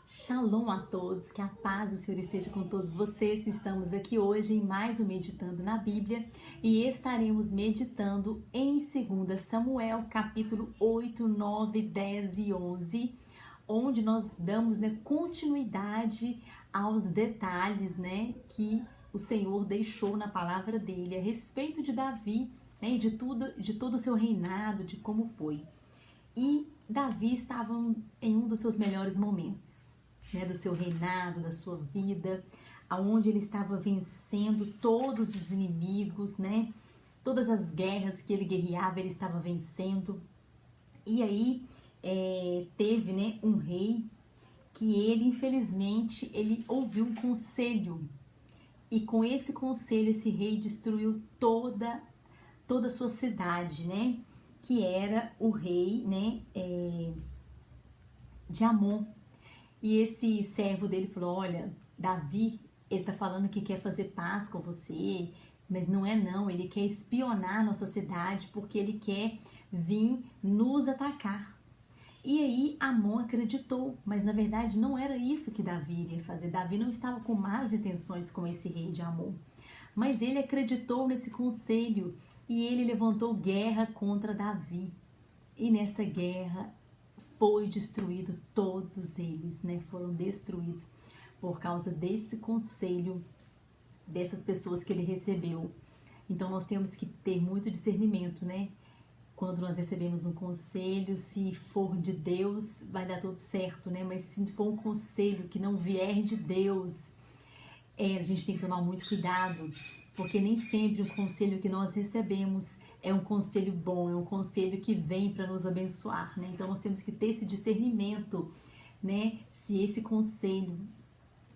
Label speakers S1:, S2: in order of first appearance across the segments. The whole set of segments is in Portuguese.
S1: Shalom a todos, que a paz do Senhor esteja com todos vocês. Estamos aqui hoje em mais um Meditando na Bíblia e estaremos meditando em 2 Samuel, capítulo 8, 9, 10 e 11, onde nós damos continuidade aos detalhes que o Senhor deixou na palavra dele a respeito de Davi, de todo o seu reinado, de como foi. E Davi estava em um dos seus melhores momentos, do seu reinado, da sua vida, aonde ele estava vencendo todos os inimigos, todas as guerras que ele guerreava, ele estava vencendo. E aí teve um rei que ele, infelizmente, ele ouviu um conselho. E com esse conselho, esse rei destruiu toda a sua cidade, que era o rei de Amon. E esse servo dele falou: olha, Davi, ele tá falando que quer fazer paz com você, mas não é não, ele quer espionar a nossa cidade porque ele quer vir nos atacar. E aí Amon acreditou, mas na verdade não era isso que Davi iria fazer. Davi não estava com más intenções com esse rei de Amon, mas ele acreditou nesse conselho e ele levantou guerra contra Davi. E nessa guerra foi destruído todos eles, foram destruídos por causa desse conselho dessas pessoas que ele recebeu. Então nós temos que ter muito discernimento, quando nós recebemos um conselho, se for de Deus, vai dar tudo certo, mas se for um conselho que não vier de Deus, a gente tem que tomar muito cuidado, porque nem sempre o conselho que nós recebemos é um conselho bom, é um conselho que vem para nos abençoar, Então nós temos que ter esse discernimento, se esse conselho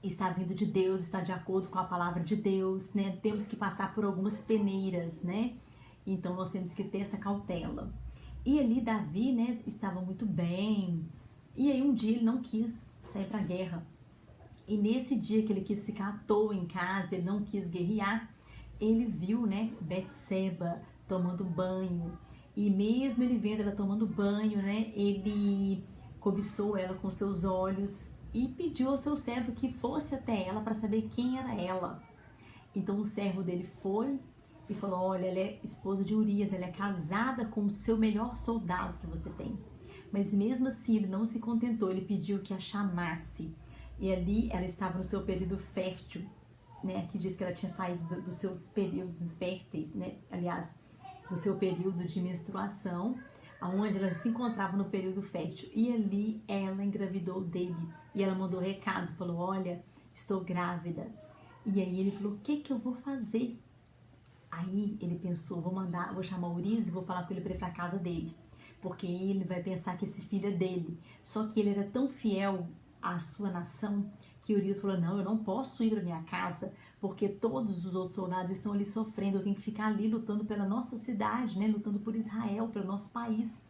S1: está vindo de Deus, está de acordo com a palavra de Deus, Temos que passar por algumas peneiras, Então nós temos que ter essa cautela. E ali Davi, estava muito bem. E aí um dia ele não quis sair para a guerra. E nesse dia que ele quis ficar à toa em casa, ele não quis guerrear, ele viu, Betseba tomando banho. E mesmo ele vendo ela tomando banho, ele cobiçou ela com seus olhos e pediu ao seu servo que fosse até ela para saber quem era ela. Então o servo dele foi e falou: olha, ela é esposa de Urias, ela é casada com o seu melhor soldado que você tem. Mas mesmo assim ele não se contentou, ele pediu que a chamasse. E ali ela estava no seu período fértil, que diz que ela tinha saído dos seus períodos férteis, aliás, do seu período de menstruação, onde ela se encontrava no período fértil. E ali ela engravidou dele. E ela mandou recado, falou: olha, estou grávida. E aí ele falou: o que eu vou fazer? Aí ele pensou: vou chamar o Urias e vou falar com ele para ir para casa dele, porque ele vai pensar que esse filho é dele. Só que ele era tão fiel à sua nação que Urias falou: não, eu não posso ir para minha casa, porque todos os outros soldados estão ali sofrendo, eu tenho que ficar ali lutando pela nossa cidade, lutando por Israel, pelo nosso país.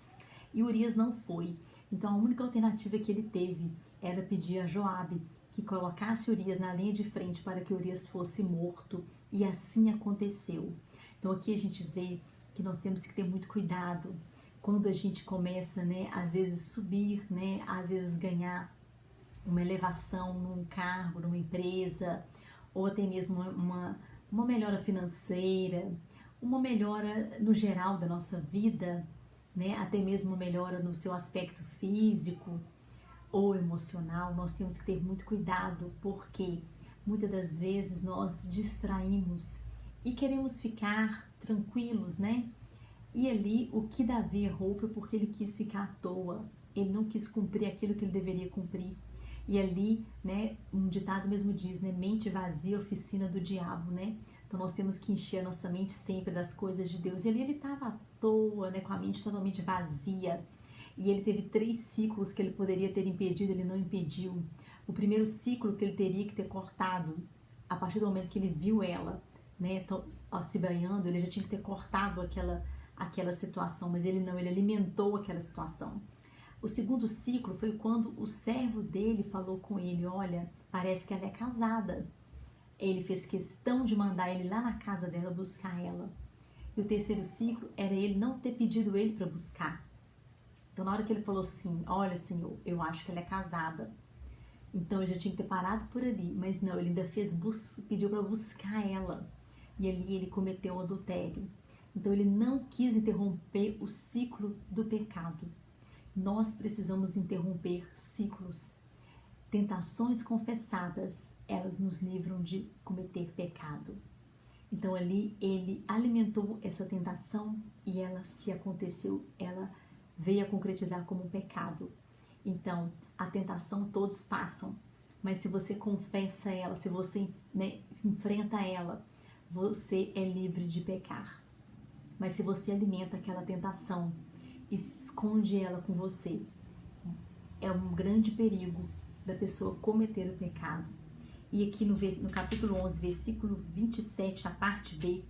S1: E Urias não foi. Então a única alternativa que ele teve era pedir a Joabe que colocasse Urias na linha de frente para que Urias fosse morto, e assim aconteceu. Então aqui a gente vê que nós temos que ter muito cuidado quando a gente começa, às vezes subir, às vezes ganhar uma elevação num cargo, numa empresa, ou até mesmo uma melhora financeira, uma melhora no geral da nossa vida, até mesmo uma melhora no seu aspecto físico ou emocional. Nós temos que ter muito cuidado, porque muitas das vezes nós distraímos e queremos ficar tranquilos, E ali o que Davi errou foi porque ele quis ficar à toa, ele não quis cumprir aquilo que ele deveria cumprir. E ali, um ditado mesmo diz, mente vazia, oficina do diabo, Então nós temos que encher a nossa mente sempre das coisas de Deus. E ali ele estava à toa, com a mente totalmente vazia. E ele teve 3 ciclos que ele poderia ter impedido, ele não impediu. O primeiro ciclo que ele teria que ter cortado, a partir do momento que ele viu ela, se banhando, ele já tinha que ter cortado aquela situação, mas ele não, ele alimentou aquela situação. O segundo ciclo foi quando o servo dele falou com ele: olha, parece que ela é casada. Ele fez questão de mandar ele lá na casa dela buscar ela. E o terceiro ciclo era ele não ter pedido ele para buscar. Então na hora que ele falou assim: olha, Senhor, eu acho que ela é casada, Então ele já tinha que ter parado por ali, mas não, ele ainda pediu para buscar ela. E ali ele cometeu o adultério. Então ele não quis interromper o ciclo do pecado. Nós precisamos interromper ciclos. Tentações confessadas, elas nos livram de cometer pecado. Então ali ele alimentou essa tentação e ela veio a concretizar como um pecado. Então a tentação todos passam, mas se você confessa ela, se você enfrenta ela, você é livre de pecar. Mas se você alimenta aquela tentação, esconde ela com você, é um grande perigo da pessoa cometer o pecado. E aqui no capítulo 11, versículo 27, a parte B,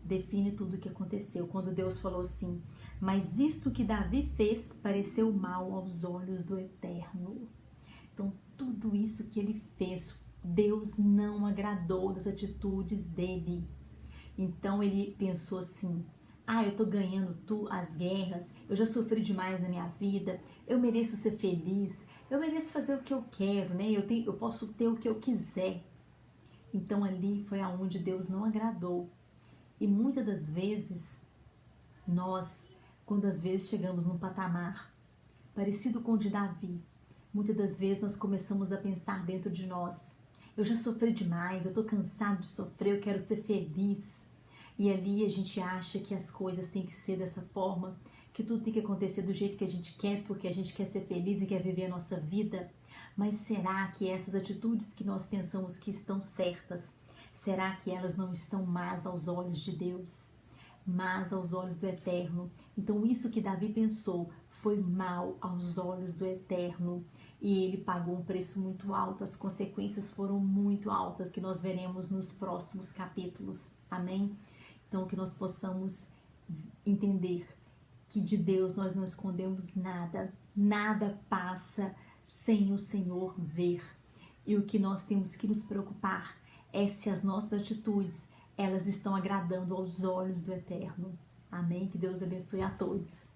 S1: define tudo o que aconteceu. Quando Deus falou assim: mas isto que Davi fez pareceu mal aos olhos do Eterno. Então, tudo isso que ele fez, Deus não agradou das atitudes dele. Então, ele pensou assim: eu tô ganhando as guerras, eu já sofri demais na minha vida, eu mereço ser feliz, eu mereço fazer o que eu quero, né? Eu posso ter o que eu quiser. Então ali foi aonde Deus não agradou. E muitas das vezes, quando às vezes chegamos num patamar parecido com o de Davi, muitas das vezes nós começamos a pensar dentro de nós: eu já sofri demais, eu tô cansado de sofrer, eu quero ser feliz. E ali a gente acha que as coisas têm que ser dessa forma, que tudo tem que acontecer do jeito que a gente quer, porque a gente quer ser feliz e quer viver a nossa vida. Mas será que essas atitudes que nós pensamos que estão certas, será que elas não estão más aos olhos de Deus? Mas aos olhos do Eterno? Então isso que Davi pensou foi mal aos olhos do Eterno. E ele pagou um preço muito alto, as consequências foram muito altas, que nós veremos nos próximos capítulos. Amém? Então, que nós possamos entender que de Deus nós não escondemos nada. Nada passa sem o Senhor ver. E o que nós temos que nos preocupar é se as nossas atitudes, elas estão agradando aos olhos do Eterno. Amém? Que Deus abençoe a todos.